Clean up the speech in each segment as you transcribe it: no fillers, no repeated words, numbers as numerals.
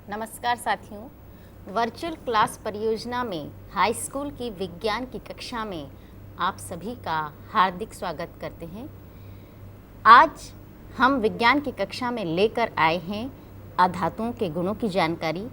नमस्कार साथियों, virtual class परियोजना में हाई स्कूल की विज्ञान की कक्षा में आप सभी का हार्दिक स्वागत करते हैं। आज हम विज्ञान की कक्षा में लेकर आए हैं अधातुओं के गुणों की जानकारी।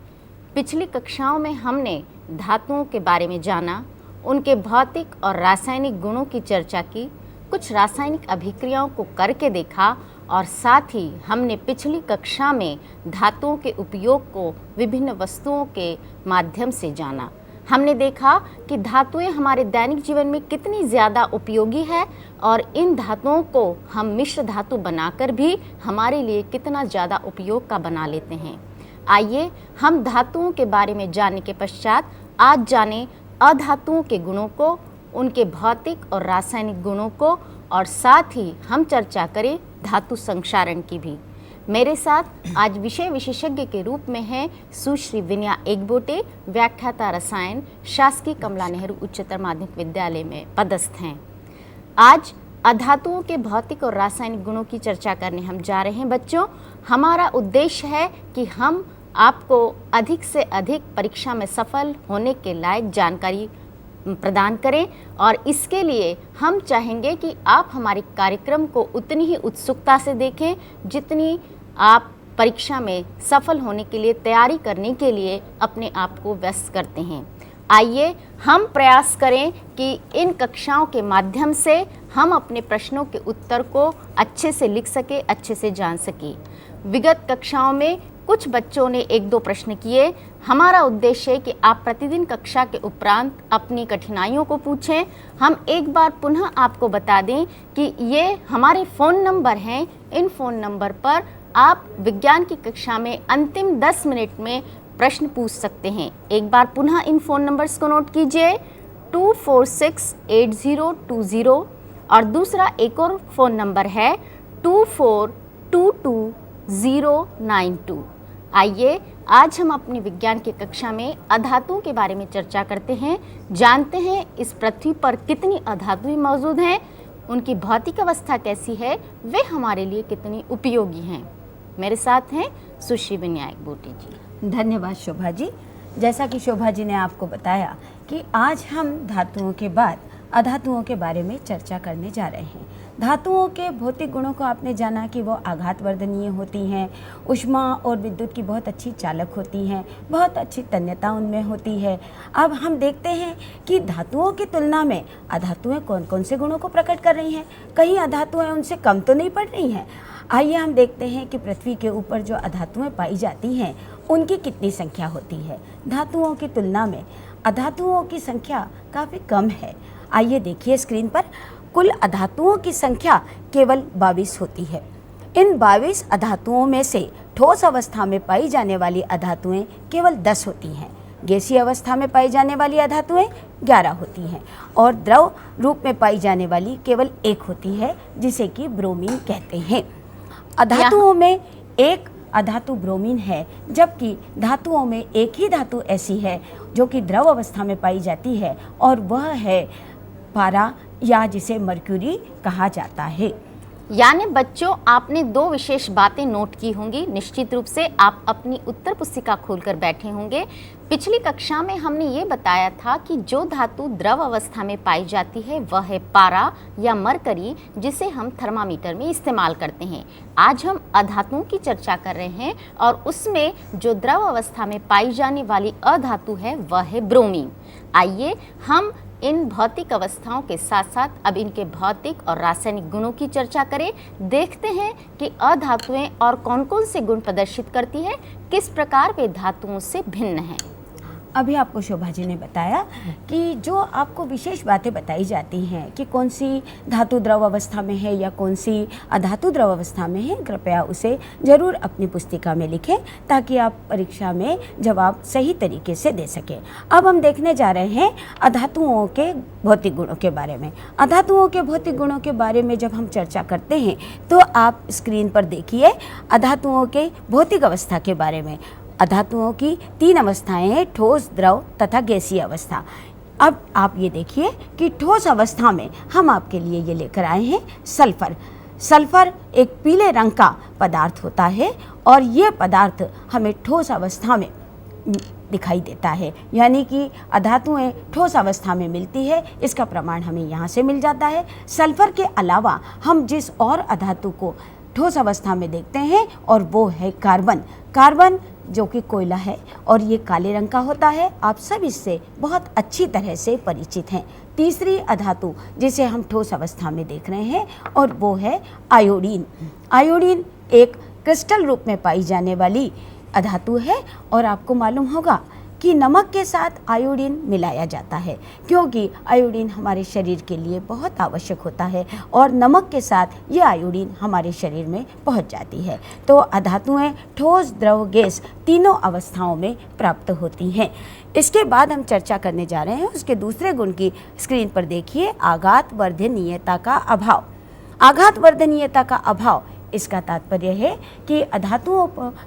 पिछली कक्षाओं में हमने धातुओं के बारे में जाना, उनके भौतिक और रासायनिक गुणों की चर्चा की, कुछ रासायनिक अभिक्रियाओं को करके देखा और साथ ही हमने पिछली कक्षा में धातुओं के उपयोग को विभिन्न वस्तुओं के माध्यम से जाना। हमने देखा कि धातुएं हमारे दैनिक जीवन में कितनी ज़्यादा उपयोगी है और इन धातुओं को हम मिश्र धातु बनाकर भी हमारे लिए कितना ज़्यादा उपयोग का बना लेते हैं। आइए हम धातुओं के बारे में जानने के पश्चात आज जाने अधातुओं के गुणों को, उनके भौतिक और रासायनिक गुणों को, और साथ ही हम चर्चा करें धातु संक्षारण की भी। मेरे साथ आज विषय विशेषज्ञ के रूप में हैं सुश्री विनया एगबोटे, व्याख्याता रसायन, शासकीय कमला नेहरू उच्चतर माध्यमिक विद्यालय में पदस्थ हैं। आज अधातुओं के भौतिक और रासायनिक गुणों की चर्चा करने हम जा रहे हैं। बच्चों, हमारा उद्देश्य है कि हम आपको अधिक से अधिक परीक्षा में सफल होने के लायक जानकारी प्रदान करें और इसके लिए हम चाहेंगे कि आप हमारे कार्यक्रम को उतनी ही उत्सुकता से देखें जितनी आप परीक्षा में सफल होने के लिए तैयारी करने के लिए अपने आप को व्यस्त करते हैं। आइए हम प्रयास करें कि इन कक्षाओं के माध्यम से हम अपने प्रश्नों के उत्तर को अच्छे से लिख सके, अच्छे से जान सके। विगत कक्षाओं में कुछ बच्चों ने 1-2 प्रश्न किए। हमारा उद्देश्य है कि आप प्रतिदिन कक्षा के उपरांत अपनी कठिनाइयों को पूछें। हम एक बार पुनः आपको बता दें कि ये हमारे फ़ोन नंबर हैं। इन फ़ोन नंबर पर आप विज्ञान की कक्षा में अंतिम 10 मिनट में प्रश्न पूछ सकते हैं। एक बार पुनः इन फ़ोन नंबर्स को नोट कीजिए, 2468020, और दूसरा एक और फ़ोन नंबर है 24222092। आइए आज हम अपनी विज्ञान की कक्षा में अधातुओं के बारे में चर्चा करते हैं, जानते हैं इस पृथ्वी पर कितनी अधातुएं मौजूद हैं, उनकी भौतिक अवस्था कैसी है, वे हमारे लिए कितनी उपयोगी हैं। मेरे साथ हैं सुश्री विनया एगबोटे जी। धन्यवाद शोभा जी। जैसा कि शोभा जी ने आपको बताया कि आज हम धातुओं के बाद अधातुओं के बारे में चर्चा करने जा रहे हैं। धातुओं के भौतिक गुणों को आपने जाना कि वो आघातवर्धनीय होती हैं, ऊष्मा और विद्युत की बहुत अच्छी चालक होती हैं, बहुत अच्छी तन्यता उनमें होती है। अब हम देखते हैं कि धातुओं की तुलना में अधातुएं कौन कौन से गुणों को प्रकट कर रही हैं। कहीं अधातुएं उनसे कम तो नहीं पड़ रही हैं। आइए हम देखते हैं कि पृथ्वी के ऊपर जो अधातुएं पाई जाती हैं उनकी कितनी संख्या होती है। धातुओं की तुलना में अधातुओं की संख्या काफ़ी कम है। आइए देखिए स्क्रीन पर, कुल अधातुओं की संख्या केवल 22 होती है। इन 22 अधातुओं में से ठोस अवस्था में पाई जाने वाली अधातुएं केवल 10 होती हैं। गैसीय अवस्था में पाई जाने वाली अधातुएं 11 होती हैं और द्रव रूप में पाई जाने वाली केवल 1 होती है, जिसे कि ब्रोमीन कहते हैं। अधातुओं में एक अधातु ब्रोमीन है, जबकि धातुओं में एक ही धातु ऐसी है जो कि द्रव अवस्था में पाई जाती है और वह है पारा, या जिसे मर्क्यूरी कहा जाता है। यानी बच्चों, आपने 2 विशेष बातें नोट की होंगी। निश्चित रूप से आप अपनी उत्तर पुस्तिका खोलकर बैठे होंगे। पिछली कक्षा में हमने ये बताया था कि जो धातु द्रव अवस्था में पाई जाती है वह है पारा या मरकरी, जिसे हम थर्मामीटर में इस्तेमाल करते हैं। आज हम अधातुओं की चर्चा कर रहे हैं और उसमें जो द्रव अवस्था में पाई जाने वाली अधातु है वह है ब्रोमीन। आइए हम इन भौतिक अवस्थाओं के साथ साथ अब इनके भौतिक और रासायनिक गुणों की चर्चा करें। देखते हैं कि अधातुएं और कौन कौन से गुण प्रदर्शित करती है, किस प्रकार वे धातुओं से भिन्न हैं। अभी आपको शोभा जी ने बताया कि जो आपको विशेष बातें बताई जाती हैं कि कौन सी धातु द्रव अवस्था में है या कौन सी अधातु द्रव अवस्था में है, कृपया उसे ज़रूर अपनी पुस्तिका में लिखें ताकि आप परीक्षा में जवाब सही तरीके से दे सकें। अब हम देखने जा रहे हैं अधातुओं के भौतिक गुणों के बारे में। अधातुओं के भौतिक गुणों के बारे में जब हम चर्चा करते हैं तो आप स्क्रीन पर देखिए अधातुओं के भौतिक अवस्था के बारे में। अधातुओं की 3 अवस्थाएं हैं, ठोस, द्रव तथा गैसीय अवस्था। अब आप ये देखिए कि ठोस अवस्था में हम आपके लिए ये लेकर आए हैं सल्फर। सल्फर एक पीले रंग का पदार्थ होता है और ये पदार्थ हमें ठोस अवस्था में दिखाई देता है, यानी कि अधातुएं ठोस अवस्था में मिलती है, इसका प्रमाण हमें यहाँ से मिल जाता है। सल्फर के अलावा हम जिस और अधातु को ठोस अवस्था में देखते हैं और वो है कार्बन। कार्बन जो कि कोयला है और ये काले रंग का होता है, आप सब इससे बहुत अच्छी तरह से परिचित हैं। तीसरी अधातु जिसे हम ठोस अवस्था में देख रहे हैं और वो है आयोडीन। आयोडीन एक क्रिस्टल रूप में पाई जाने वाली अधातु है और आपको मालूम होगा कि नमक के साथ आयोडीन मिलाया जाता है, क्योंकि आयोडीन हमारे शरीर के लिए बहुत आवश्यक होता है और नमक के साथ ये आयोडीन हमारे शरीर में पहुंच जाती है। तो अधातुएं ठोस, द्रव, गैस तीनों अवस्थाओं में प्राप्त होती हैं। इसके बाद हम चर्चा करने जा रहे हैं उसके दूसरे गुण की। स्क्रीन पर देखिए, आघात वर्धनीयता का अभाव। आघात वर्धनीयता का अभाव, इसका तात्पर्य है कि अधातुओं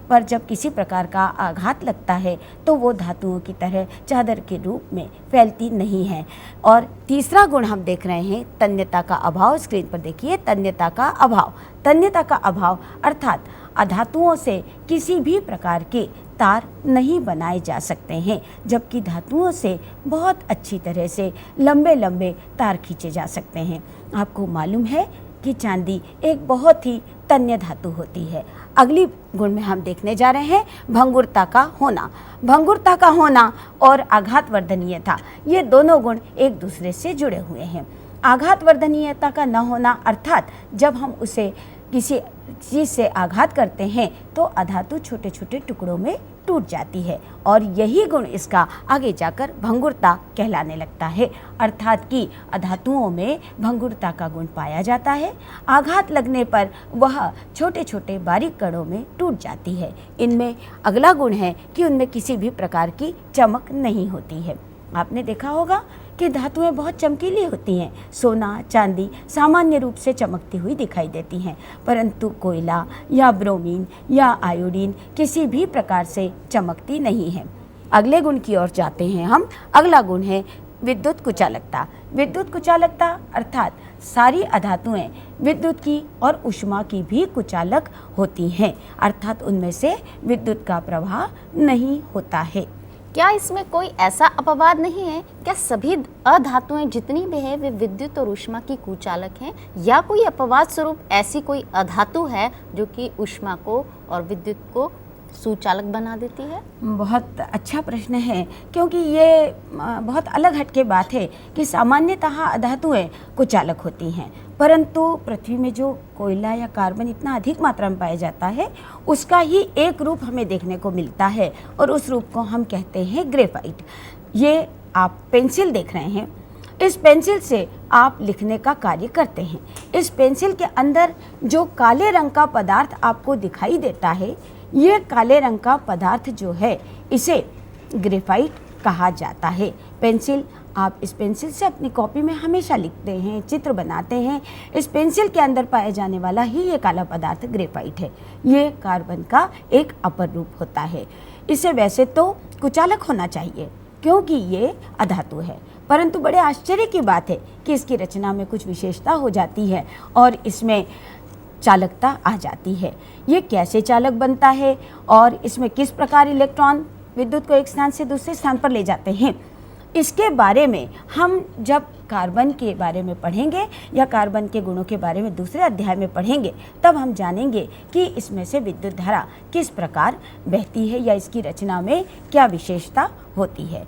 पर जब किसी प्रकार का आघात लगता है तो वो धातुओं की तरह चादर के रूप में फैलती नहीं है। और तीसरा गुण हम देख रहे हैं तन्यता का अभाव। स्क्रीन पर देखिए, तन्यता का अभाव। तन्यता का अभाव अर्थात अधातुओं से किसी भी प्रकार के तार नहीं बनाए जा सकते हैं, जबकि धातुओं से बहुत अच्छी तरह से लंबे लंबे तार खींचे जा सकते हैं। आपको मालूम है कि चांदी एक बहुत ही तन्य धातु होती है। अगली गुण में हम देखने जा रहे हैं भंगुरता का होना। भंगुरता का होना और आघात वर्धनीयता, ये दोनों गुण एक दूसरे से जुड़े हुए हैं। आघात वर्धनीयता का न होना अर्थात जब हम उसे किसी चीज़ से आघात करते हैं तो अधातु छोटे छोटे टुकड़ों में टूट जाती है और यही गुण इसका आगे जाकर भंगुरता कहलाने लगता है, अर्थात कि अधातुओं में भंगुरता का गुण पाया जाता है। आघात लगने पर वह छोटे छोटे बारीक कणों में टूट जाती है। इनमें अगला गुण है कि उनमें किसी भी प्रकार की चमक नहीं होती है। आपने देखा होगा कि धातुएं बहुत चमकीली होती हैं। सोना, चांदी सामान्य रूप से चमकती हुई दिखाई देती हैं, परंतु कोयला या ब्रोमीन या आयोडीन किसी भी प्रकार से चमकती नहीं है। अगले गुण की ओर जाते हैं हम। अगला गुण है विद्युत कुचालकता। विद्युत कुचालकता अर्थात सारी अधातुएं विद्युत की और ऊष्मा की भी कुचालक होती हैं, अर्थात उनमें से विद्युत का प्रवाह नहीं होता है। क्या इसमें कोई ऐसा अपवाद नहीं है? क्या सभी अधातुएं जितनी भी है वे विद्युत और ऊष्मा की कुचालक हैं, या कोई अपवाद स्वरूप ऐसी कोई अधातु है जो कि ऊष्मा को और विद्युत को सुचालक बना देती है? बहुत अच्छा प्रश्न है, क्योंकि ये बहुत अलग हटके बात है कि सामान्यतः अधातुएं कुचालक होती हैं, परंतु पृथ्वी में जो कोयला या कार्बन इतना अधिक मात्रा में पाया जाता है उसका ही एक रूप हमें देखने को मिलता है और उस रूप को हम कहते हैं ग्रेफाइट। ये आप पेंसिल देख रहे हैं, इस पेंसिल से आप लिखने का कार्य करते हैं। इस पेंसिल के अंदर जो काले रंग का पदार्थ आपको दिखाई देता है, ये काले रंग का पदार्थ जो है इसे ग्रेफाइट कहा जाता है। पेंसिल, आप इस पेंसिल से अपनी कॉपी में हमेशा लिखते हैं, चित्र बनाते हैं। इस पेंसिल के अंदर पाया जाने वाला ही ये काला पदार्थ ग्रेफाइट है। ये कार्बन का एक अपर रूप होता है। इसे वैसे तो कुचालक होना चाहिए क्योंकि ये अधातु है, परंतु बड़े आश्चर्य की बात है कि इसकी रचना में कुछ विशेषता हो जाती है और इसमें चालकता आ जाती है। ये कैसे चालक बनता है और इसमें किस प्रकार इलेक्ट्रॉन विद्युत को एक स्थान से दूसरे स्थान पर ले जाते हैं, इसके बारे में हम जब कार्बन के बारे में पढ़ेंगे या कार्बन के गुणों के बारे में दूसरे अध्याय में पढ़ेंगे तब हम जानेंगे कि इसमें से विद्युत धारा किस प्रकार बहती है या इसकी रचना में क्या विशेषता होती है।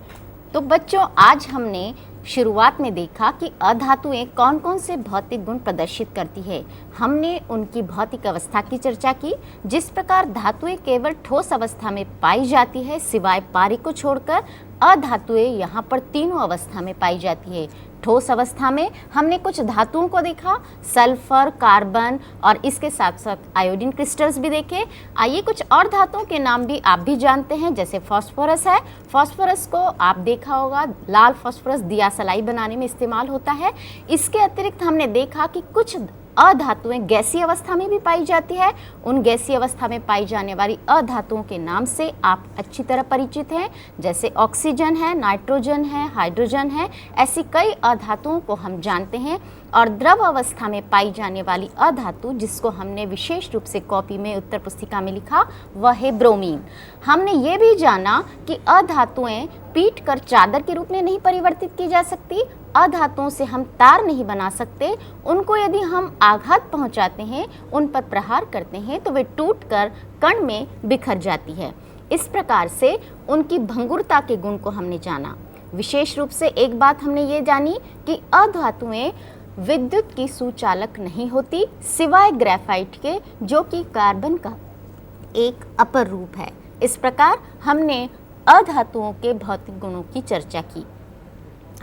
तो बच्चों, आज हमने शुरुआत में देखा कि अधातुएं कौन कौन से भौतिक गुण प्रदर्शित करती है। हमने उनकी भौतिक अवस्था की चर्चा की। जिस प्रकार धातुएं केवल ठोस अवस्था में पाई जाती है सिवाय पारी को छोड़कर, अधातुएं यहाँ पर तीनों अवस्था में पाई जाती है। ठोस अवस्था में हमने कुछ धातुओं को देखा, सल्फर, कार्बन और इसके साथ साथ आयोडीन क्रिस्टल्स भी देखे। आइए कुछ और धातुओं के नाम भी आप भी जानते हैं, जैसे फास्फोरस है। फास्फोरस को आप देखा होगा, लाल फास्फोरस दिया सलाई बनाने में इस्तेमाल होता है। इसके अतिरिक्त हमने देखा कि कुछ अधातुएं गैसीय अवस्था में भी पाई जाती है। उन गैसीय अवस्था में पाई जाने वाली अधातुओं के नाम से आप अच्छी तरह परिचित हैं, जैसे ऑक्सीजन है, नाइट्रोजन है, हाइड्रोजन है। ऐसी कई अधातुओं को हम जानते हैं। और द्रव अवस्था में पाई जाने वाली अधातु, जिसको हमने विशेष रूप से कॉपी में उत्तर पुस्तिका में लिखा, वह है ब्रोमीन। हमने ये भी जाना कि अधातुएं पीट कर चादर के रूप में नहीं परिवर्तित की जा सकती। अधातुओं से हम तार नहीं बना सकते। उनको यदि हम आघात पहुंचाते हैं, उन पर प्रहार करते हैं, तो वे टूटकर कण में बिखर जाती है। इस प्रकार से उनकी भंगुरता के गुण को हमने जाना। विशेष रूप से एक बात हमने ये जानी कि अधातुएं विद्युत की सुचालक नहीं होती, सिवाय ग्रेफाइट के, जो कि कार्बन का एक अपर रूप है। इस प्रकार हमने अधातुओं के भौतिक गुणों की चर्चा की।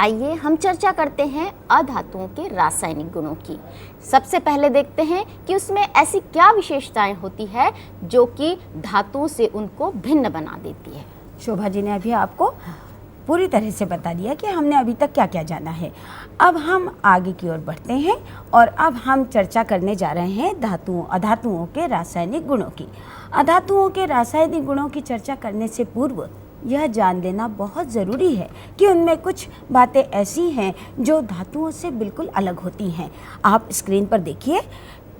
आइए हम चर्चा करते हैं अधातुओं के रासायनिक गुणों की। सबसे पहले देखते हैं कि उसमें ऐसी क्या विशेषताएं होती है जो कि धातुओं से उनको भिन्न बना देती है। शोभा जी ने अभी आपको पूरी तरह से बता दिया कि हमने अभी तक क्या क्या जाना है। अब हम आगे की ओर बढ़ते हैं और अब हम चर्चा करने जा रहे हैं अधातुओं के रासायनिक गुणों की। अधातुओं के रासायनिक गुणों की चर्चा करने से पूर्व यह जान लेना बहुत ज़रूरी है कि उनमें कुछ बातें ऐसी हैं जो धातुओं से बिल्कुल अलग होती हैं। आप स्क्रीन पर देखिए,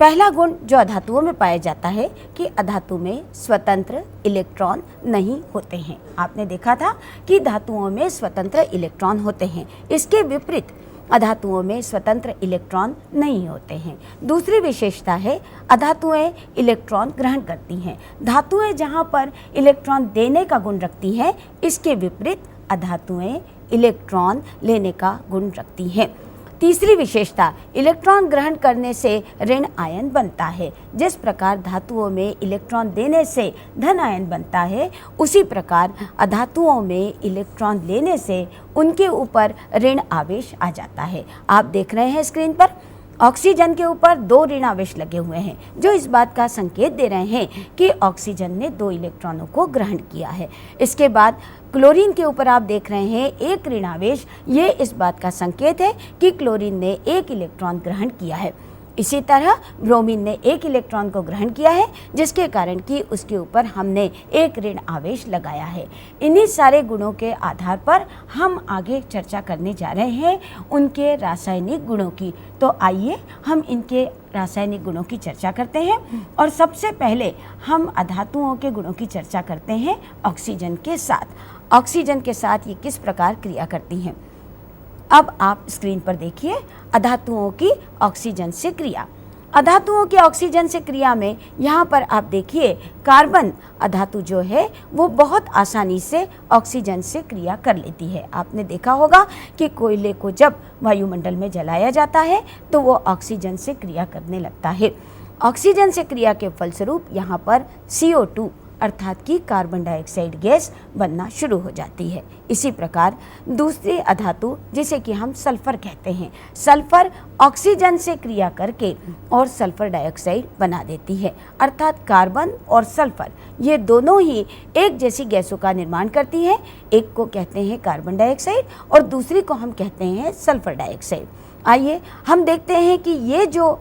पहला गुण जो अधातुओं में पाया जाता है कि अधातु में स्वतंत्र इलेक्ट्रॉन नहीं होते हैं। आपने देखा था कि धातुओं में स्वतंत्र इलेक्ट्रॉन होते हैं। इसके विपरीत अधातुओं में स्वतंत्र इलेक्ट्रॉन नहीं होते हैं। दूसरी विशेषता है अधातुएं इलेक्ट्रॉन ग्रहण करती हैं। धातुएं जहां पर इलेक्ट्रॉन देने का गुण रखती हैं, इसके विपरीत अधातुएं इलेक्ट्रॉन लेने का गुण रखती हैं। तीसरी विशेषता, इलेक्ट्रॉन ग्रहण करने से ऋण आयन बनता है। जिस प्रकार धातुओं में इलेक्ट्रॉन देने से धन आयन बनता है, उसी प्रकार अधातुओं में इलेक्ट्रॉन लेने से उनके ऊपर ऋण आवेश आ जाता है। आप देख रहे हैं स्क्रीन पर, ऑक्सीजन के ऊपर 2 ऋण आवेश लगे हुए हैं, जो इस बात का संकेत दे रहे हैं कि ऑक्सीजन ने 2 इलेक्ट्रॉनों को ग्रहण किया है। इसके बाद क्लोरीन के ऊपर आप देख रहे हैं 1 ऋण आवेश। ये इस बात का संकेत है कि क्लोरीन ने 1 इलेक्ट्रॉन ग्रहण किया है। इसी तरह ब्रोमीन ने 1 इलेक्ट्रॉन को ग्रहण किया है, जिसके कारण कि उसके ऊपर हमने 1 ऋण आवेश लगाया है। इन्हीं सारे गुणों के आधार पर हम आगे चर्चा करने जा रहे हैं उनके रासायनिक गुणों की। तो आइए हम इनके रासायनिक गुणों की चर्चा करते हैं। और सबसे पहले हम अधातुओं के गुणों की चर्चा करते हैं ऑक्सीजन के साथ। ऑक्सीजन के साथ ये किस प्रकार क्रिया करती हैं। अब आप स्क्रीन पर देखिए अधातुओं की ऑक्सीजन से क्रिया। अधातुओं के ऑक्सीजन से क्रिया में यहाँ पर आप देखिए कार्बन अधातु जो है वो बहुत आसानी से ऑक्सीजन से क्रिया कर लेती है। आपने देखा होगा कि कोयले को जब वायुमंडल में जलाया जाता है तो वो ऑक्सीजन से क्रिया करने लगता है। ऑक्सीजन से क्रिया के फलस्वरूप यहाँ पर CO2 अर्थात कि कार्बन डाइऑक्साइड गैस बनना शुरू हो जाती है। इसी प्रकार दूसरी अधातु जिसे कि हम सल्फर कहते हैं, सल्फर ऑक्सीजन से क्रिया करके और सल्फर डाइऑक्साइड बना देती है। अर्थात कार्बन और सल्फर ये दोनों ही एक जैसी गैसों का निर्माण करती हैं। एक को कहते हैं कार्बन डाइऑक्साइड और दूसरी को हम कहते हैं सल्फर डाइऑक्साइड। आइए हम देखते हैं कि ये जो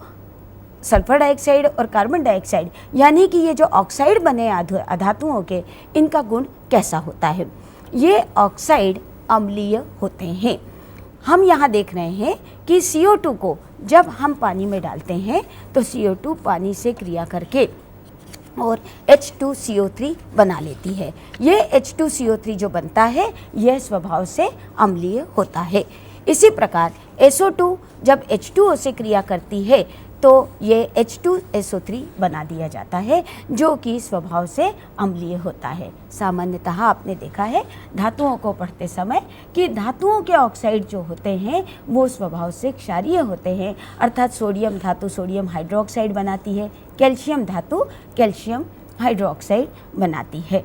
सल्फर डाइऑक्साइड और कार्बन डाइऑक्साइड यानी कि ये जो ऑक्साइड बने अधातुओं के, इनका गुण कैसा होता है। ये ऑक्साइड अम्लीय होते हैं। हम यहाँ देख रहे हैं कि CO2 को जब हम पानी में डालते हैं तो CO2 पानी से क्रिया करके और H2CO3 बना लेती है। ये H2CO3 जो बनता है यह स्वभाव से अम्लीय होता है। इसी प्रकार SO2 जब H2O से क्रिया करती है तो ये H2SO3 बना दिया जाता है, जो कि स्वभाव से अम्लीय होता है। सामान्यतः आपने देखा है धातुओं को पढ़ते समय कि धातुओं के ऑक्साइड जो होते हैं वो स्वभाव से क्षारीय होते हैं। अर्थात सोडियम धातु सोडियम हाइड्रोक्साइड बनाती है, कैल्शियम धातु कैल्शियम हाइड्रोक्साइड बनाती है।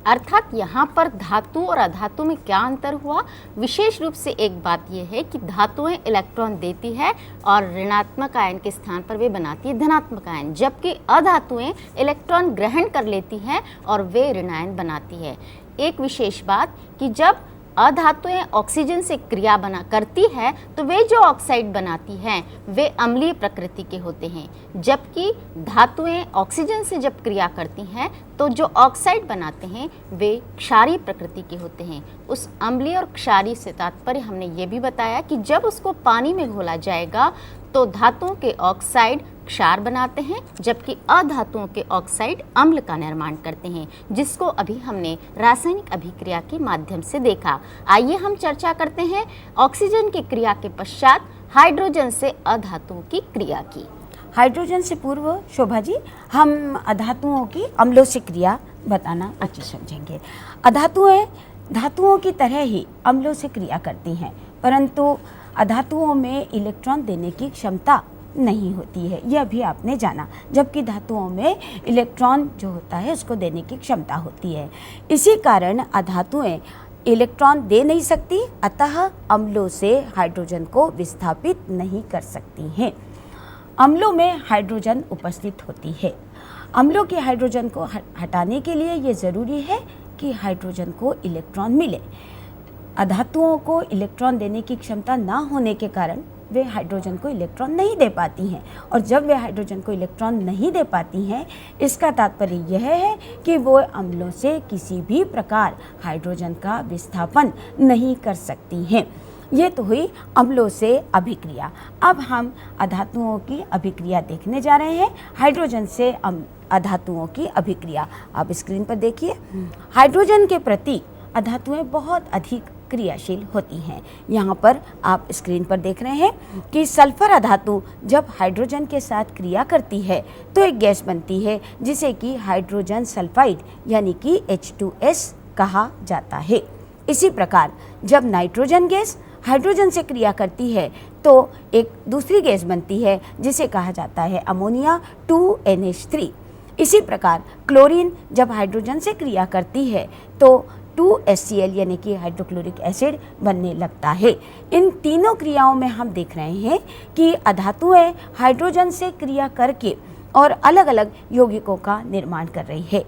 अर्थात यहाँ पर धातु और अधातु में क्या अंतर हुआ। विशेष रूप से एक बात यह है कि धातुएं इलेक्ट्रॉन देती है और ऋणात्मक आयन के स्थान पर वे बनाती है धनात्मक आयन, जबकि अधातुएं इलेक्ट्रॉन ग्रहण कर लेती हैं और वे ऋणायन बनाती है। एक विशेष बात कि जब अधातुएं ऑक्सीजन से क्रिया बना करती है तो वे जो ऑक्साइड बनाती हैं वे अम्लीय प्रकृति के होते हैं, जबकि धातुएं ऑक्सीजन से जब क्रिया करती हैं तो जो ऑक्साइड बनाते हैं वे क्षारीय प्रकृति के होते हैं। उस अम्लीय और क्षारीय से तात्पर्य हमने ये भी बताया कि जब उसको पानी में घोला जाएगा तो धातुओं के ऑक्साइड क्षार बनाते हैं, जबकि अधातुओं के ऑक्साइड अम्ल का निर्माण करते हैं, जिसको अभी हमने रासायनिक अभिक्रिया के माध्यम से देखा। आइए हम चर्चा करते हैं ऑक्सीजन की क्रिया के पश्चात हाइड्रोजन से अधातुओं की क्रिया की। हाइड्रोजन से पूर्व शोभा जी हम अधातुओं की अम्लों से क्रिया बताना अच्छी समझेंगे। धातुओं की तरह ही अम्लों से क्रिया करती हैं, परंतु अधातुओं में इलेक्ट्रॉन देने की क्षमता नहीं होती है, यह भी आपने जाना, जबकि धातुओं में इलेक्ट्रॉन जो होता है उसको देने की क्षमता होती है। इसी कारण अधातुएं इलेक्ट्रॉन दे नहीं सकती, अतः अम्लों से हाइड्रोजन को विस्थापित नहीं कर सकती हैं। अम्लों में हाइड्रोजन उपस्थित होती है। अम्लों के हाइड्रोजन को हटाने के लिए ये ज़रूरी है कि हाइड्रोजन को इलेक्ट्रॉन मिले। अधातुओं को इलेक्ट्रॉन देने की क्षमता ना होने के कारण वे हाइड्रोजन को इलेक्ट्रॉन नहीं दे पाती हैं, और जब वे हाइड्रोजन को इलेक्ट्रॉन नहीं दे पाती हैं, इसका तात्पर्य यह है कि वो अम्लों से किसी भी प्रकार हाइड्रोजन का विस्थापन नहीं कर सकती हैं। ये तो हुई अम्लों से अभिक्रिया। अब हम अधातुओं की अभिक्रिया देखने जा रहे हैं। हाइड्रोजन से अधातुओं की अभिक्रिया आप स्क्रीन पर देखिए। हाइड्रोजन के प्रति अधातुएं बहुत अधिक क्रियाशील होती हैं। यहाँ पर आप स्क्रीन पर देख रहे हैं कि सल्फर अधातु जब हाइड्रोजन के साथ क्रिया करती है तो एक गैस बनती है जिसे कि हाइड्रोजन सल्फाइड यानी कि H2S कहा जाता है। इसी प्रकार जब नाइट्रोजन गैस हाइड्रोजन से क्रिया करती है तो एक दूसरी गैस बनती है जिसे कहा जाता है अमोनिया 2NH3। इसी प्रकार क्लोरीन जब हाइड्रोजन से क्रिया करती है तो 2HCl यानी कि हाइड्रोक्लोरिक एसिड बनने लगता है। इन तीनों क्रियाओं में हम देख रहे हैं कि अधातुएं हाइड्रोजन से क्रिया करके और अलग अलग यौगिकों का निर्माण कर रही है।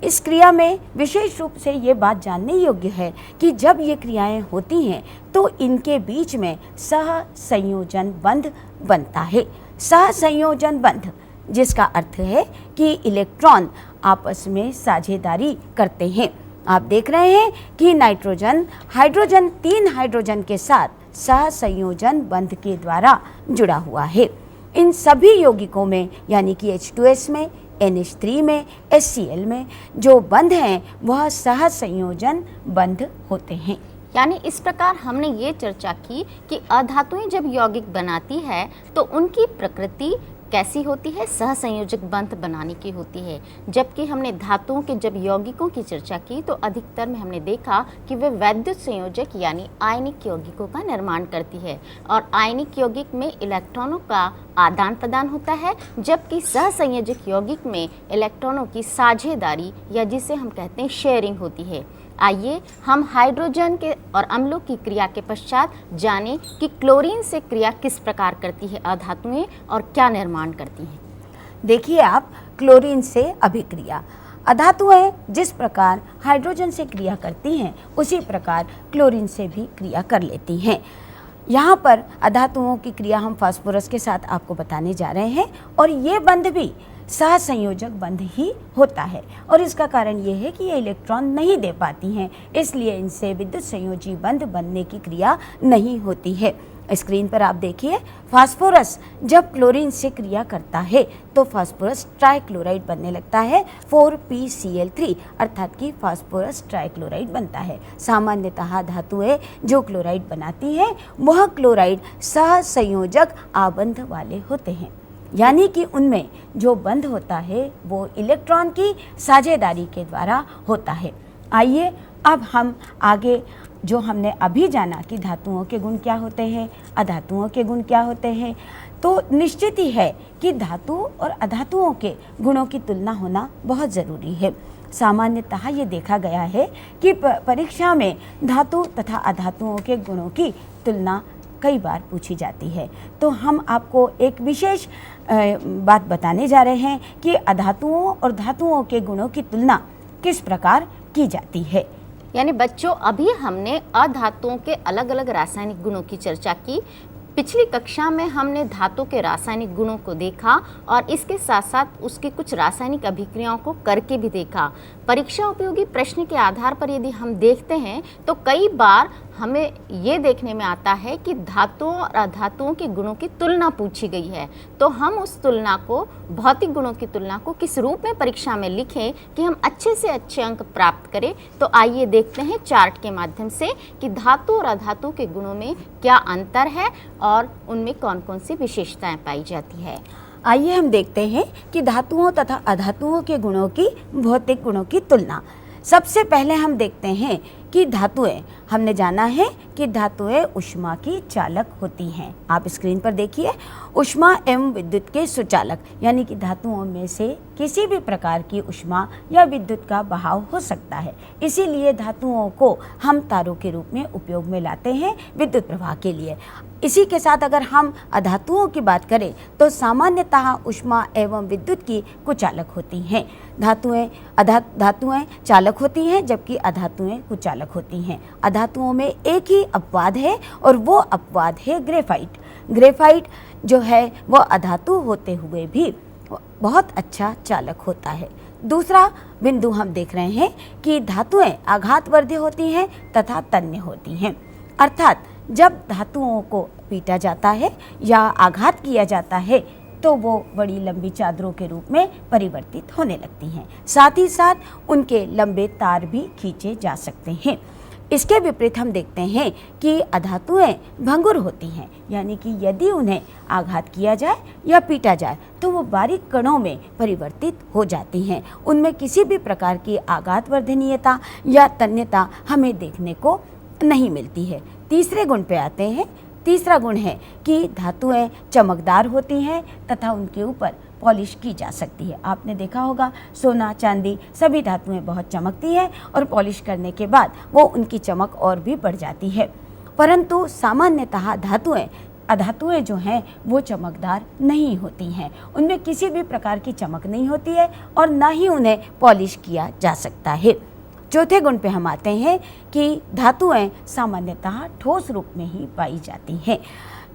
इस क्रिया में विशेष रूप से ये बात जानने योग्य है कि जब ये क्रियाएं होती हैं तो इनके बीच में सहसंयोजन बंध बनता है। सहसंयोजन बंध जिसका अर्थ है कि इलेक्ट्रॉन आपस में साझेदारी करते हैं। आप देख रहे हैं कि नाइट्रोजन हाइड्रोजन 3 हाइड्रोजन के साथ सहसंयोजन बंध के द्वारा जुड़ा हुआ है। इन सभी यौगिकों में यानी कि H2S में, NH3 में, HCl में जो बंध हैं वह सहसंयोजन बंध होते हैं। यानी इस प्रकार हमने ये चर्चा की कि अधातुएं जब यौगिक बनाती है तो उनकी प्रकृति कैसी होती है, सहसंयोजक बंध बनाने की होती है। जबकि हमने धातुओं के जब यौगिकों की चर्चा की तो अधिकतर में हमने देखा कि वे वैद्युत संयोजक यानी आयनिक यौगिकों का निर्माण करती है, और आयनिक यौगिक में इलेक्ट्रॉनों का आदान प्रदान होता है, जबकि सहसंयोजक यौगिक में इलेक्ट्रॉनों की साझेदारी या जिसे हम कहते हैं शेयरिंग होती है। आइए हम हाइड्रोजन के और अम्लों की क्रिया के पश्चात जानें कि क्लोरीन से क्रिया किस प्रकार करती है अधातुएं और क्या निर्माण करती हैं। देखिए आप क्लोरीन से अभिक्रिया। अधातुएं जिस प्रकार हाइड्रोजन से क्रिया करती हैं उसी प्रकार क्लोरीन से भी क्रिया कर लेती हैं। यहाँ पर अधातुओं की क्रिया हम फास्फोरस के साथ आपको बताने जा रहे हैं, और ये बंध भी सहसंयोजक बंध ही होता है, और इसका कारण ये है कि ये इलेक्ट्रॉन नहीं दे पाती हैं, इसलिए इनसे विद्युत संयोजी बंध बनने की क्रिया नहीं होती है। स्क्रीन पर आप देखिए, फास्फोरस जब क्लोरीन से क्रिया करता है तो फास्फोरस ट्राइक्लोराइड बनने लगता है 4PCl3, अर्थात कि फास्फोरस ट्राइक्लोराइड बनता है। सामान्यतः धातुएं जो क्लोराइड बनाती हैं वह क्लोराइड सहसंयोजक आबंध वाले होते हैं, यानी कि उनमें जो बंध होता है वो इलेक्ट्रॉन की साझेदारी के द्वारा होता है। आइए अब हम आगे जो हमने अभी जाना कि धातुओं के गुण क्या होते हैं, अधातुओं के गुण क्या होते हैं, तो निश्चित ही है कि धातु और अधातुओं के गुणों की तुलना होना बहुत ज़रूरी है। सामान्यतः ये देखा गया है कि परीक्षा में धातु तथा अधातुओं के गुणों की तुलना कई बार पूछी जाती है। तो हम आपको एक विशेष बात बताने जा रहे हैं कि अधातुओं और धातुओं के गुणों की तुलना किस प्रकार की जाती है। यानी बच्चों, अभी हमने अधातुओं के अलग अलग रासायनिक गुणों की चर्चा की। पिछली कक्षा में हमने धातु के रासायनिक गुणों को देखा और इसके साथ साथ उसकी कुछ रासायनिक अभिक्रियाओं को करके भी देखा। परीक्षा उपयोगी प्रश्न के आधार पर यदि हम देखते हैं तो कई बार हमें ये देखने में आता है कि धातुओं और अधातुओं के गुणों की तुलना पूछी गई है, तो हम उस तुलना को, भौतिक गुणों की तुलना को किस रूप में परीक्षा में लिखें कि हम अच्छे से अच्छे अंक प्राप्त करें। तो आइए देखते हैं चार्ट के माध्यम से कि धातु और अधातु के गुणों में क्या अंतर है और उनमें कौन कौन सी विशेषताएं पाई जाती है। आइए हम देखते हैं कि धातुओं तथा अधातुओं के गुणों की भौतिक गुणों की तुलना। सबसे पहले हम देखते हैं कि धातुएं, हमने जाना है कि धातुएं ऊष्मा की चालक होती हैं। आप स्क्रीन पर देखिए, ऊष्मा एवं विद्युत के सुचालक, यानी कि धातुओं में से किसी भी प्रकार की ऊष्मा या विद्युत का बहाव हो सकता है। इसीलिए धातुओं को हम तारों के रूप में उपयोग में लाते हैं विद्युत प्रवाह के लिए। इसी के साथ अगर हम अधातुओं की बात करें तो सामान्यतः ऊष्मा एवं विद्युत की कुचालक होती हैं। धातुएं चालक होती हैं जबकि अधातुएं कुचालक होती हैं। अधातुओं में एक ही अपवाद है और वो अपवाद है ग्रेफाइट। ग्रेफाइट जो है वो अधातु होते हुए भी बहुत अच्छा चालक होता है। दूसरा बिंदु हम देख रहे हैं कि धातुएं आघातवर्धी होती हैं तथा तन्य होती हैं, अर्थात जब धातुओं को पीटा जाता है या आघात किया जाता है तो वो बड़ी लंबी चादरों के रूप में परिवर्तित होने लगती हैं। साथ ही साथ उनके लंबे तार भी खींचे जा सकते हैं। इसके विपरीत हम देखते हैं कि अधातुएं भंगुर होती हैं, यानी कि यदि उन्हें आघात किया जाए या पीटा जाए तो वो बारीक कणों में परिवर्तित हो जाती हैं। उनमें किसी भी प्रकार की आघातवर्धनीयता या तन्यता हमें देखने को नहीं मिलती है। तीसरे गुण पे आते हैं। तीसरा गुण है कि धातुएं चमकदार होती हैं तथा उनके ऊपर पॉलिश की जा सकती है। आपने देखा होगा सोना, चांदी, सभी धातुएं बहुत चमकती हैं और पॉलिश करने के बाद वो उनकी चमक और भी बढ़ जाती है। परंतु सामान्यतः अधातुएं जो हैं वो चमकदार नहीं होती हैं। उनमें किसी भी प्रकार की चमक नहीं होती है और ना ही उन्हें पॉलिश किया जा सकता है। चौथे गुण पे हम आते हैं कि धातुएं सामान्यतः ठोस रूप में ही पाई जाती हैं।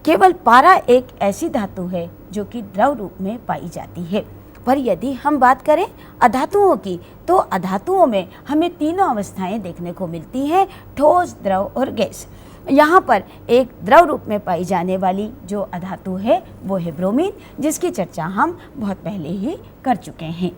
केवल पारा एक ऐसी धातु है जो कि द्रव रूप में पाई जाती है। पर यदि हम बात करें अधातुओं की तो अधातुओं में हमें तीनों अवस्थाएं देखने को मिलती हैं, ठोस, द्रव और गैस। यहाँ पर एक द्रव रूप में पाई जाने वाली जो अधातु है वो है ब्रोमीन, जिसकी चर्चा हम बहुत पहले ही कर चुके हैं।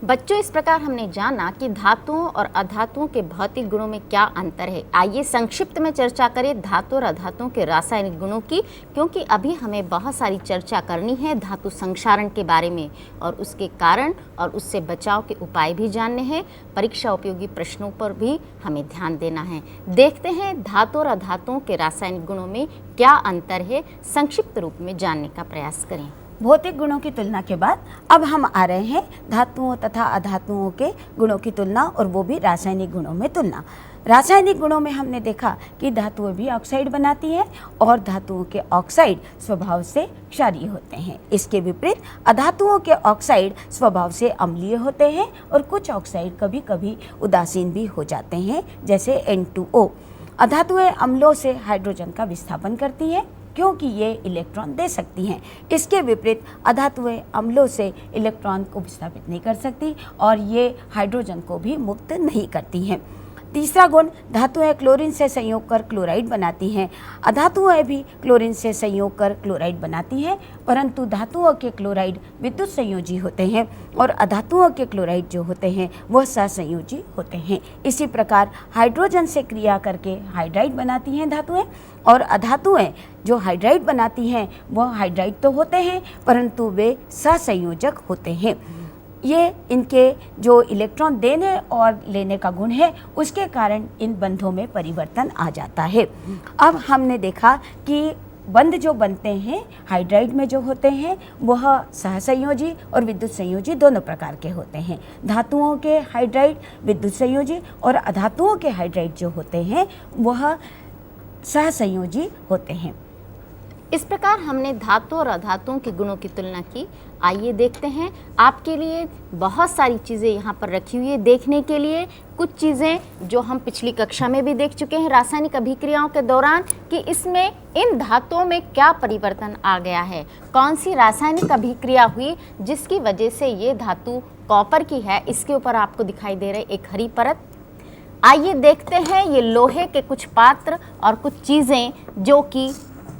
बच्चों, इस प्रकार हमने जाना कि धातुओं और अधातुओं के भौतिक गुणों में क्या अंतर है। आइए संक्षिप्त में चर्चा करें धातु और अधातुओं के रासायनिक गुणों की, क्योंकि अभी हमें बहुत सारी चर्चा करनी है धातु संक्षारण के बारे में और उसके कारण और उससे बचाव के उपाय भी जानने हैं। परीक्षा उपयोगी प्रश्नों पर भी हमें ध्यान देना है। देखते हैं धातु और अधातुओं के रासायनिक गुणों में क्या अंतर है, संक्षिप्त रूप में जानने का प्रयास करें। भौतिक गुणों की तुलना के बाद अब हम आ रहे हैं धातुओं तथा अधातुओं के गुणों की तुलना, और वो भी रासायनिक गुणों में तुलना। रासायनिक गुणों में हमने देखा कि धातुएं भी ऑक्साइड बनाती हैं और धातुओं के ऑक्साइड स्वभाव से क्षारीय होते हैं। इसके विपरीत अधातुओं के ऑक्साइड स्वभाव से अम्लीय होते हैं और कुछ ऑक्साइड कभी कभी उदासीन भी हो जाते हैं, जैसे N2O। अधातुएं अम्लों से हाइड्रोजन का विस्थापन करती है क्योंकि ये इलेक्ट्रॉन दे सकती हैं। इसके विपरीत अधातुएं अम्लों से इलेक्ट्रॉन को विस्थापित नहीं कर सकती और ये हाइड्रोजन को भी मुक्त नहीं करती हैं। तीसरा गुण, धातुएं क्लोरीन से संयोग कर क्लोराइड बनाती हैं। अधातुएं भी क्लोरीन से संयोग कर क्लोराइड बनाती हैं, परंतु धातुओं के क्लोराइड विद्युत संयोजी होते हैं और अधातुओं के क्लोराइड जो होते हैं वह सहसंयोजी होते हैं। इसी प्रकार हाइड्रोजन से क्रिया करके हाइड्राइड बनाती हैं धातुएं, और अधातुएं जो हाइड्राइड बनाती हैं वह हाइड्राइड तो होते हैं परंतु वे सहसंयोजक होते हैं। ये इनके जो इलेक्ट्रॉन देने और लेने का गुण है उसके कारण इन बंधों में परिवर्तन आ जाता है। अब हमने देखा कि बंध जो बनते हैं हाइड्राइड में जो होते हैं वह सहसंयोजी और विद्युत संयोजी दोनों प्रकार के होते हैं। धातुओं के हाइड्राइड विद्युत संयोजी और अधातुओं के हाइड्राइड जो होते हैं वह सहसंयोजी होते हैं। इस प्रकार हमने धातु और अधातुओं के गुणों की तुलना की। आइए देखते हैं, आपके लिए बहुत सारी चीज़ें यहाँ पर रखी हुई है देखने के लिए। कुछ चीज़ें जो हम पिछली कक्षा में भी देख चुके हैं रासायनिक अभिक्रियाओं के दौरान, कि इसमें इन धातुओं में क्या परिवर्तन आ गया है, कौन सी रासायनिक अभिक्रिया हुई जिसकी वजह से ये धातु कॉपर की है। इसके ऊपर आपको दिखाई दे रहे एक हरी परत। आइए देखते हैं ये लोहे के कुछ पात्र और कुछ चीज़ें जो कि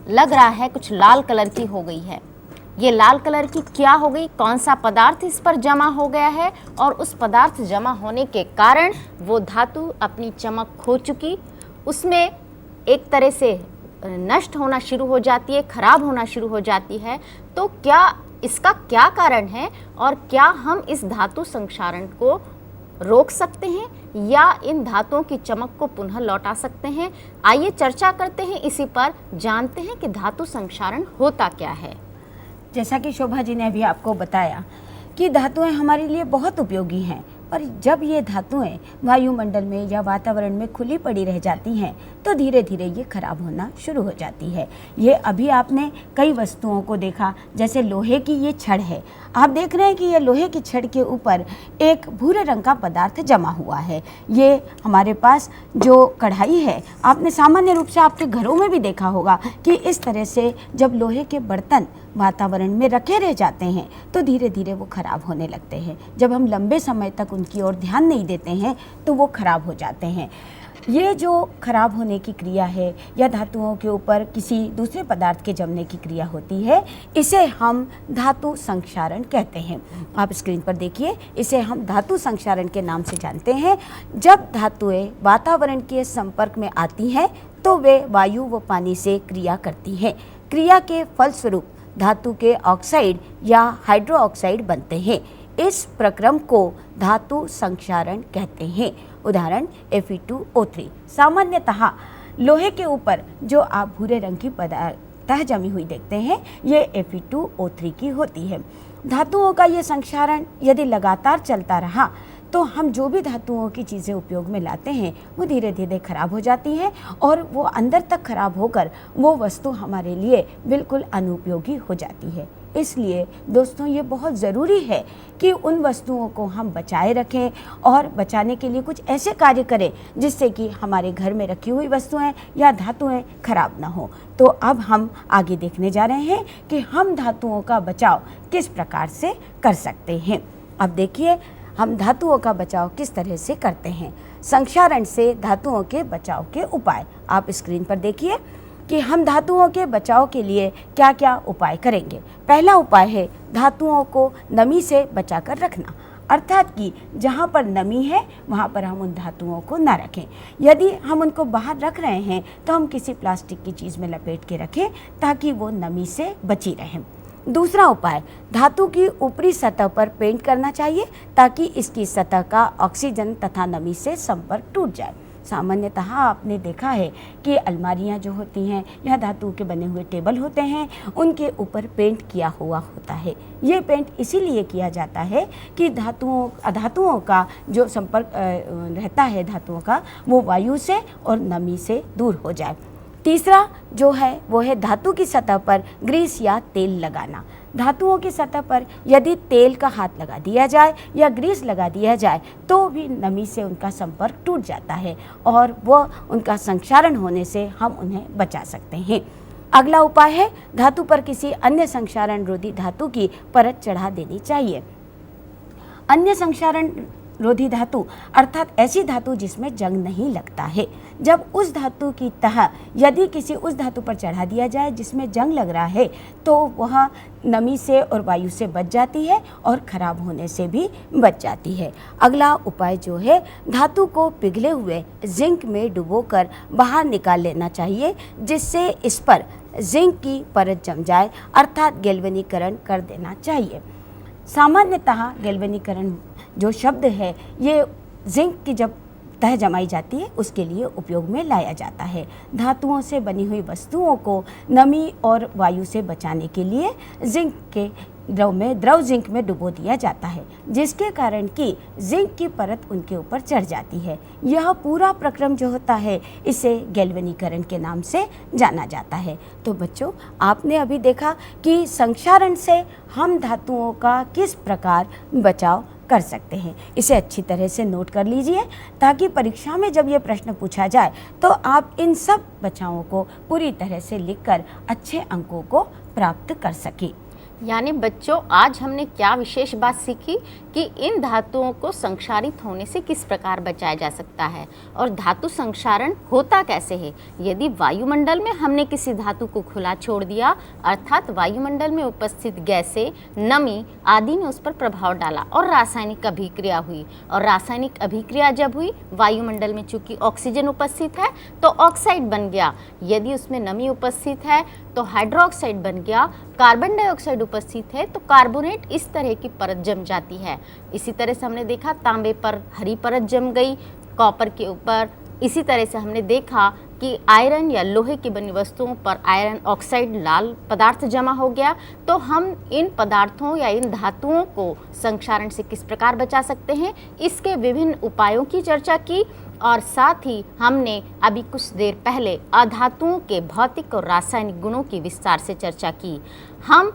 लग रहा है कुछ लाल कलर की हो गई है। ये लाल कलर की क्या हो गई, कौन सा पदार्थ इस पर जमा हो गया है, और उस पदार्थ जमा होने के कारण वो धातु अपनी चमक खो चुकी, उसमें एक तरह से नष्ट होना शुरू हो जाती है, खराब होना शुरू हो जाती है। तो क्या इसका क्या कारण है, और क्या हम इस धातु संक्षारण को रोक सकते हैं या इन धातुओं की चमक को पुनः लौटा सकते हैं? आइए चर्चा करते हैं इसी पर, जानते हैं कि धातु संक्षारण होता क्या है। जैसा कि शोभा जी ने अभी आपको बताया कि धातुएं हमारे लिए बहुत उपयोगी हैं, पर जब ये धातुएं वायुमंडल में या वातावरण में खुली पड़ी रह जाती हैं तो धीरे धीरे ये खराब होना शुरू हो जाती है। ये अभी आपने कई वस्तुओं को देखा, जैसे लोहे की ये छड़ है, आप देख रहे हैं कि ये लोहे की छड़ के ऊपर एक भूरे रंग का पदार्थ जमा हुआ है। ये हमारे पास जो कढ़ाई है, आपने सामान्य रूप से आपके घरों में भी देखा होगा कि इस तरह से जब लोहे के बर्तन वातावरण में रखे रह जाते हैं तो धीरे धीरे वो खराब होने लगते हैं। जब हम लंबे समय तक उनकी ओर ध्यान नहीं देते हैं तो वो खराब हो जाते हैं। ये जो खराब होने की क्रिया है या धातुओं के ऊपर किसी दूसरे पदार्थ के जमने की क्रिया होती है, इसे हम धातु संक्षारण कहते हैं। आप स्क्रीन पर देखिए, इसे हम धातु संक्षारण के नाम से जानते हैं। जब धातुएं वातावरण के संपर्क में आती हैं तो वे वायु व पानी से क्रिया करती हैं। क्रिया के फलस्वरूप धातु के ऑक्साइड या हाइड्रो ऑक्साइड बनते हैं। इस प्रक्रम को धातु संक्षारण कहते हैं। उदाहरण Fe2O3। सामान्यतः लोहे के ऊपर जो आप भूरे रंग की तह जमी हुई देखते हैं, ये Fe2O3 की होती है। धातुओं का ये संक्षारण यदि लगातार चलता रहा तो हम जो भी धातुओं की चीज़ें उपयोग में लाते हैं वो धीरे धीरे खराब हो जाती हैं और वो अंदर तक खराब होकर वो वस्तु हमारे लिए बिल्कुल अनुपयोगी हो जाती है। इसलिए दोस्तों, ये बहुत ज़रूरी है कि उन वस्तुओं को हम बचाए रखें और बचाने के लिए कुछ ऐसे कार्य करें जिससे कि हमारे घर में रखी हुई वस्तुएं या धातुएं खराब ना हो। तो अब हम आगे देखने जा रहे हैं कि हम धातुओं का बचाव किस प्रकार से कर सकते हैं। अब देखिए, हम धातुओं का बचाव किस तरह से करते हैं। संक्षारण से धातुओं के बचाव के उपाय आप स्क्रीन पर देखिए कि हम धातुओं के बचाव के लिए क्या क्या उपाय करेंगे। पहला उपाय है धातुओं को नमी से बचाकर रखना, अर्थात कि जहाँ पर नमी है वहाँ पर हम उन धातुओं को ना रखें। यदि हम उनको बाहर रख रहे हैं तो हम किसी प्लास्टिक की चीज़ में लपेट के रखें ताकि वो नमी से बची रहें। दूसरा उपाय, धातु की ऊपरी सतह पर पेंट करना चाहिए ताकि इसकी सतह का ऑक्सीजन तथा नमी से संपर्क टूट जाए। सामान्यतः आपने देखा है कि अलमारियां जो होती हैं या धातु के बने हुए टेबल होते हैं, उनके ऊपर पेंट किया हुआ होता है। ये पेंट इसीलिए किया जाता है कि धातुओं का जो संपर्क रहता है धातुओं का, वो वायु से और नमी से दूर हो जाए। तीसरा जो है वो है धातु की सतह पर ग्रीस या तेल लगाना। धातुओं की सतह पर यदि तेल का हाथ लगा दिया जाए या ग्रीस लगा दिया जाए तो भी नमी से उनका संपर्क टूट जाता है और वह उनका संक्षारण होने से हम उन्हें बचा सकते हैं। अगला उपाय है धातु पर किसी अन्य संक्षारण रोधी धातु की परत चढ़ा देनी चाहिए। अन्य संक्षारण रोधी धातु अर्थात ऐसी धातु जिसमें जंग नहीं लगता है। जब उस धातु की तह यदि किसी उस धातु पर चढ़ा दिया जाए जिसमें जंग लग रहा है तो वह नमी से और वायु से बच जाती है और खराब होने से भी बच जाती है। अगला उपाय जो है धातु को पिघले हुए जिंक में डुबोकर बाहर निकाल लेना चाहिए, जिससे इस पर जिंक की परत जम जाए, अर्थात गैल्वेनीकरण कर देना चाहिए। सामान्यतः गैल्वेनीकरण जो शब्द है ये जिंक की जब तह जमाई जाती है उसके लिए उपयोग में लाया जाता है। धातुओं से बनी हुई वस्तुओं को नमी और वायु से बचाने के लिए जिंक के द्रव जिंक में डुबो दिया जाता है, जिसके कारण कि जिंक की परत उनके ऊपर चढ़ जाती है। यह पूरा प्रक्रम जो होता है इसे गैल्वेनीकरण के नाम से जाना जाता है। तो बच्चों, आपने अभी देखा कि संक्षारण से हम धातुओं का किस प्रकार बचाव कर सकते हैं। इसे अच्छी तरह से नोट कर लीजिए ताकि परीक्षा में जब ये प्रश्न पूछा जाए तो आप इन सब बचावों को पूरी तरह से लिखकर अच्छे अंकों को प्राप्त कर सकें। यानी बच्चों, आज हमने क्या विशेष बात सीखी कि इन धातुओं को संक्षारित होने से किस प्रकार बचाया जा सकता है और धातु संक्षारण होता कैसे है। यदि वायुमंडल में हमने किसी धातु को खुला छोड़ दिया, अर्थात वायुमंडल में उपस्थित गैसें, नमी आदि ने उस पर प्रभाव डाला और रासायनिक अभिक्रिया हुई, और रासायनिक अभिक्रिया जब हुई, वायुमंडल में चूंकि ऑक्सीजन उपस्थित है तो ऑक्साइड बन गया, यदि उसमें नमी उपस्थित है तो हाइड्रोक्साइड बन गया, कार्बन डाइऑक्साइड उपस्थित है तो कार्बोनेट, इस तरह की परत जम जाती है। इसी तरह से हमने देखा तांबे पर हरी परत जम गई, कॉपर के ऊपर। इसी तरह से हमने देखा कि आयरन या लोहे की बनी वस्तुओं पर आयरन ऑक्साइड, लाल पदार्थ जमा हो गया। तो हम इन पदार्थों या इन धातुओं को संक्षारण से किस प्रकार बचा सकते हैं, इसके विभिन्न उपायों की चर्चा की, और साथ ही हमने अभी कुछ देर पहले अधातुओं के भौतिक और रासायनिक गुणों की विस्तार से चर्चा की। हम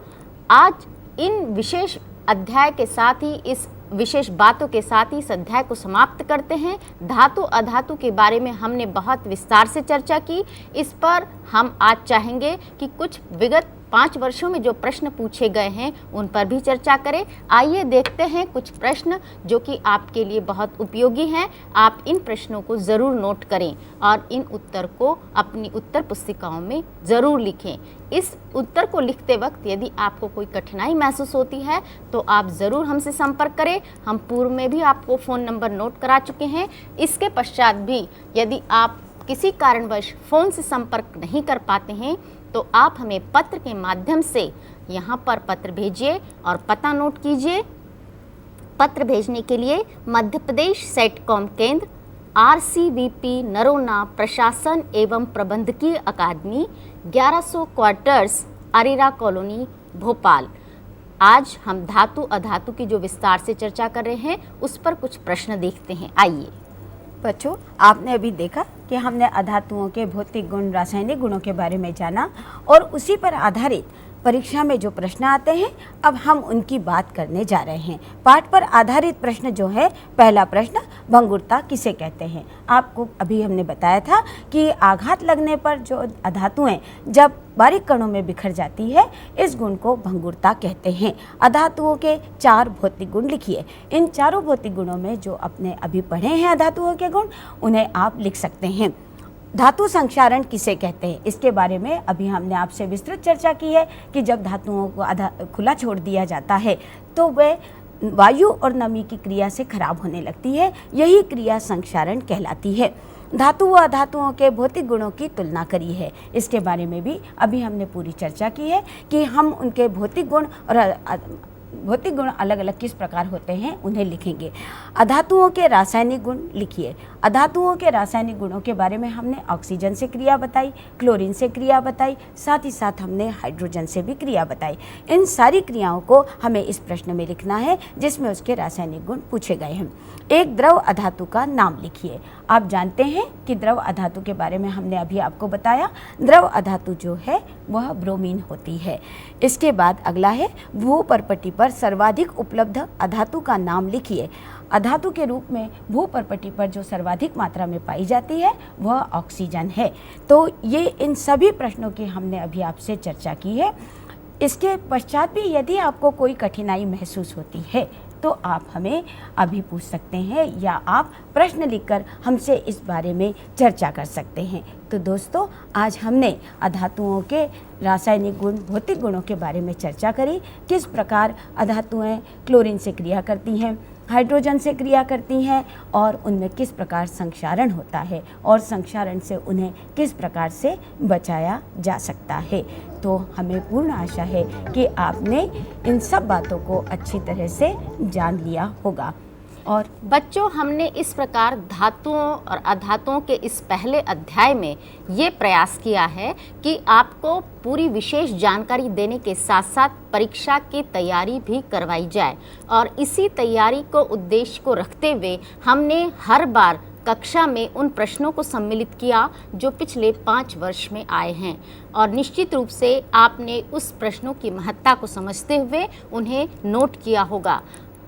आज इन विशेष अध्याय के साथ ही, इस विशेष बातों के साथ ही इस अध्याय को समाप्त करते हैं। धातु अधातु के बारे में हमने बहुत विस्तार से चर्चा की। इस पर हम आज चाहेंगे कि कुछ विगत 5 वर्षों में जो प्रश्न पूछे गए हैं उन पर भी चर्चा करें। आइए देखते हैं कुछ प्रश्न जो कि आपके लिए बहुत उपयोगी हैं। आप इन प्रश्नों को ज़रूर नोट करें और इन उत्तर को अपनी उत्तर पुस्तिकाओं में ज़रूर लिखें। इस उत्तर को लिखते वक्त यदि आपको कोई कठिनाई महसूस होती है तो आप ज़रूर हमसे संपर्क करें। हम पूर्व में भी आपको फ़ोन नंबर नोट करा चुके हैं। इसके पश्चात भी यदि आप किसी कारणवश फ़ोन से संपर्क नहीं कर पाते हैं तो आप हमें पत्र के माध्यम से यहाँ पर पत्र भेजिए और पता नोट कीजिए। पत्र भेजने के लिए मध्य प्रदेश सेटकॉम केंद्र, RCVP नरोना प्रशासन एवं प्रबंधकीय अकादमी, 1100 क्वार्टर्स, अरेरा कॉलोनी, भोपाल। आज हम धातु अधातु की जो विस्तार से चर्चा कर रहे हैं उस पर कुछ प्रश्न देखते हैं। आइए बच्चों, आपने अभी देखा कि हमने अधातुओं के भौतिक गुण, रासायनिक गुणों के बारे में जाना और उसी पर आधारित परीक्षा में जो प्रश्न आते हैं अब हम उनकी बात करने जा रहे हैं। पाठ पर आधारित प्रश्न जो है, पहला प्रश्न, भंगुरता किसे कहते हैं। आपको अभी हमने बताया था कि आघात लगने पर जो अधातुएं जब बारीक कणों में बिखर जाती है, इस गुण को भंगुरता कहते हैं। अधातुओं के 4 भौतिक गुण लिखिए। इन चारों भौतिक गुणों में जो आपने अभी पढ़े हैं अधातुओं के गुण, उन्हें आप लिख सकते हैं। धातु संक्षारण किसे कहते हैं, इसके बारे में अभी हमने आपसे विस्तृत चर्चा की है कि जब धातुओं को खुला छोड़ दिया जाता है तो वे वायु और नमी की क्रिया से खराब होने लगती है। यही क्रिया संक्षारण कहलाती है। धातु व अधातुओं के भौतिक गुणों की तुलना करी है, इसके बारे में भी अभी हमने पूरी चर्चा की है कि हम उनके भौतिक गुण और भौतिक गुण अलग अलग किस प्रकार होते हैं उन्हें लिखेंगे। अधातुओं के रासायनिक गुण लिखिए। अधातुओं के रासायनिक गुणों के बारे में हमने ऑक्सीजन से क्रिया बताई, क्लोरीन से क्रिया बताई, साथ ही साथ हमने हाइड्रोजन से भी क्रिया बताई। इन सारी क्रियाओं को हमें इस प्रश्न में लिखना है जिसमें उसके रासायनिक गुण पूछे गए हैं। एक द्रव अधातु का नाम लिखिए। आप जानते हैं कि द्रव अधातु के बारे में हमने अभी आपको बताया। द्रव अधातु जो है वह ब्रोमीन होती है। इसके बाद अगला है, भूपर्पटी पर सर्वाधिक उपलब्ध अधातु का नाम लिखिए। अधातु के रूप में भूपर्पटी पर जो सर्वाधिक मात्रा में पाई जाती है वह ऑक्सीजन है। तो ये इन सभी प्रश्नों की हमने अभी आपसे चर्चा की है। इसके पश्चात भी यदि आपको कोई कठिनाई महसूस होती है तो आप हमें अभी पूछ सकते हैं या आप प्रश्न लिखकर हमसे इस बारे में चर्चा कर सकते हैं। तो दोस्तों, आज हमने अधातुओं के रासायनिक गुण, भौतिक गुणों के बारे में चर्चा करी। किस प्रकार अधातुएं क्लोरीन से क्रिया करती हैं, हाइड्रोजन से क्रिया करती हैं और उनमें किस प्रकार संक्षारण होता है और संक्षारण से उन्हें किस प्रकार से बचाया जा सकता है। तो हमें पूर्ण आशा है कि आपने इन सब बातों को अच्छी तरह से जान लिया होगा। और बच्चों, हमने इस प्रकार धातुओं और अधातुओं के इस पहले अध्याय में ये प्रयास किया है कि आपको पूरी विशेष जानकारी देने के साथ साथ परीक्षा की तैयारी भी करवाई जाए। और इसी तैयारी को उद्देश्य को रखते हुए हमने हर बार कक्षा में उन प्रश्नों को सम्मिलित किया जो पिछले 5 वर्ष में आए हैं, और निश्चित रूप से आपने उस प्रश्नों की महत्ता को समझते हुए उन्हें नोट किया होगा।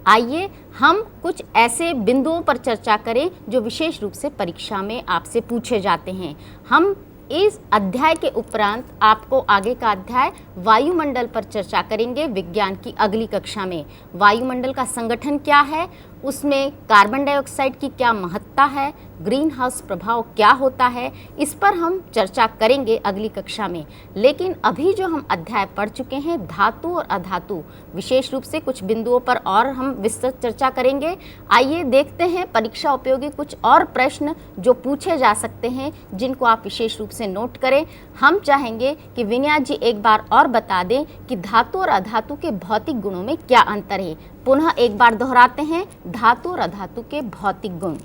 आइए हम कुछ ऐसे बिंदुओं पर चर्चा करें जो विशेष रूप से परीक्षा में आपसे पूछे जाते हैं। हम इस अध्याय के उपरांत आपको आगे का अध्याय वायुमंडल पर चर्चा करेंगे विज्ञान की अगली कक्षा में। वायुमंडल का संगठन क्या है, उसमें कार्बन डाइऑक्साइड की क्या महत्ता है, ग्रीन हाउस प्रभाव क्या होता है, इस पर हम चर्चा करेंगे अगली कक्षा में। लेकिन अभी जो हम अध्याय पढ़ चुके हैं धातु और अधातु, विशेष रूप से कुछ बिंदुओं पर और हम विस्तृत चर्चा करेंगे। आइए देखते हैं परीक्षा उपयोगी कुछ और प्रश्न जो पूछे जा सकते हैं, जिनको आप विशेष रूप से नोट करें। हम चाहेंगे कि विनया जी एक बार और बता दें कि धातु और अधातु के भौतिक गुणों में क्या अंतर है। पुनः एक बार दोहराते हैं, धातु और अधातु के भौतिक गुण।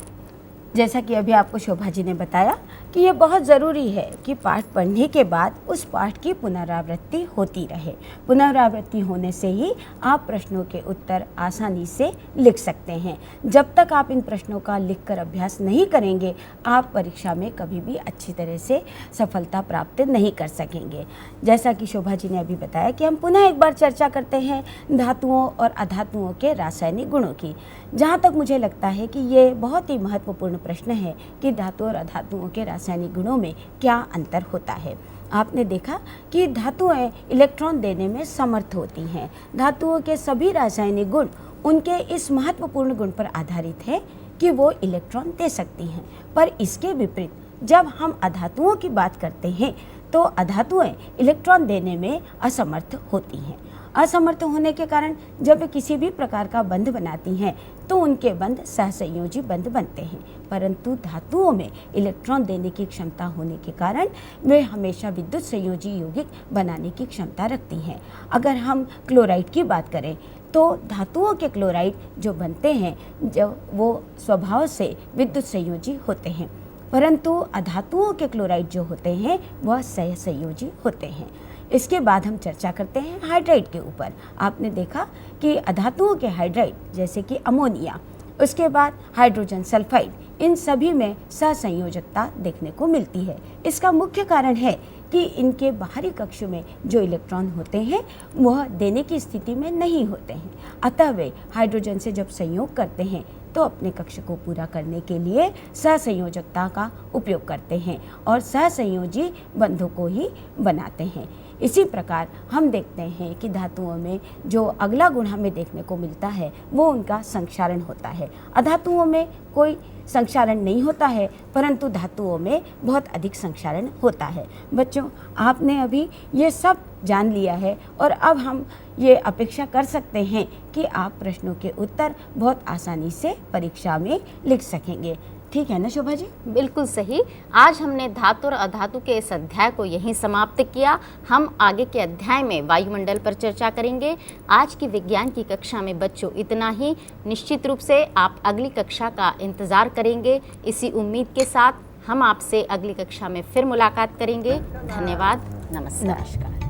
जैसा कि अभी आपको शोभा जी ने बताया कि ये बहुत ज़रूरी है कि पाठ पढ़ने के बाद उस पाठ की पुनरावृत्ति होती रहे। पुनरावृत्ति होने से ही आप प्रश्नों के उत्तर आसानी से लिख सकते हैं। जब तक आप इन प्रश्नों का लिखकर अभ्यास नहीं करेंगे, आप परीक्षा में कभी भी अच्छी तरह से सफलता प्राप्त नहीं कर सकेंगे। जैसा कि शोभा जी ने अभी बताया कि हम पुनः एक बार चर्चा करते हैं धातुओं और अधातुओं के रासायनिक गुणों की। जहाँ तक मुझे लगता है कि ये बहुत ही महत्वपूर्ण प्रश्न है कि धातु और अधातुओं के रासायनिक गुणों में क्या अंतर होता है। आपने देखा कि धातुएं इलेक्ट्रॉन देने में समर्थ होती हैं। धातुओं के सभी रासायनिक गुण उनके इस महत्वपूर्ण गुण पर आधारित है कि वो इलेक्ट्रॉन दे सकती हैं। पर इसके विपरीत जब हम अधातुओं की बात करते हैं तो अधातुएं इलेक्ट्रॉन देने में असमर्थ होती हैं। असमर्थ होने के कारण जब वे किसी भी प्रकार का बंध बनाती हैं तो उनके बंध सहसंयोजी बंध बनते हैं, परंतु धातुओं में इलेक्ट्रॉन देने की क्षमता होने के कारण वे हमेशा विद्युत संयोजी यौगिक बनाने की क्षमता रखती हैं। अगर हम क्लोराइड की बात करें तो धातुओं के क्लोराइड जो बनते हैं जो वो स्वभाव से विद्युत संयोजी होते हैं, परंतु अधातुओं के क्लोराइड जो होते हैं वह सहसंयोजी होते हैं। इसके बाद हम चर्चा करते हैं हाइड्राइड के ऊपर। आपने देखा कि अधातुओं के हाइड्राइड जैसे कि अमोनिया, उसके बाद हाइड्रोजन सल्फाइड, इन सभी में सहसंयोजकता देखने को मिलती है। इसका मुख्य कारण है कि इनके बाहरी कक्ष में जो इलेक्ट्रॉन होते हैं वह देने की स्थिति में नहीं होते हैं, अतः वे हाइड्रोजन से जब संयोग करते हैं तो अपने कक्ष को पूरा करने के लिए सहसंयोजकता का उपयोग करते हैं और सहसंयोजी बंधों को ही बनाते हैं। इसी प्रकार हम देखते हैं कि धातुओं में जो अगला गुण हमें देखने को मिलता है वो उनका संक्षारण होता है। अधातुओं में कोई संक्षारण नहीं होता है, परंतु धातुओं में बहुत अधिक संक्षारण होता है। बच्चों, आपने अभी ये सब जान लिया है और अब हम ये अपेक्षा कर सकते हैं कि आप प्रश्नों के उत्तर बहुत आसानी से परीक्षा में लिख सकेंगे। ठीक है ना शोभा जी? बिल्कुल सही। आज हमने धातु और अधातु के इस अध्याय को यहीं समाप्त किया। हम आगे के अध्याय में वायुमंडल पर चर्चा करेंगे। आज की विज्ञान की कक्षा में बच्चों इतना ही। निश्चित रूप से आप अगली कक्षा का इंतज़ार करेंगे। इसी उम्मीद के साथ हम आपसे अगली कक्षा में फिर मुलाकात करेंगे। धन्यवाद। नमस्कार।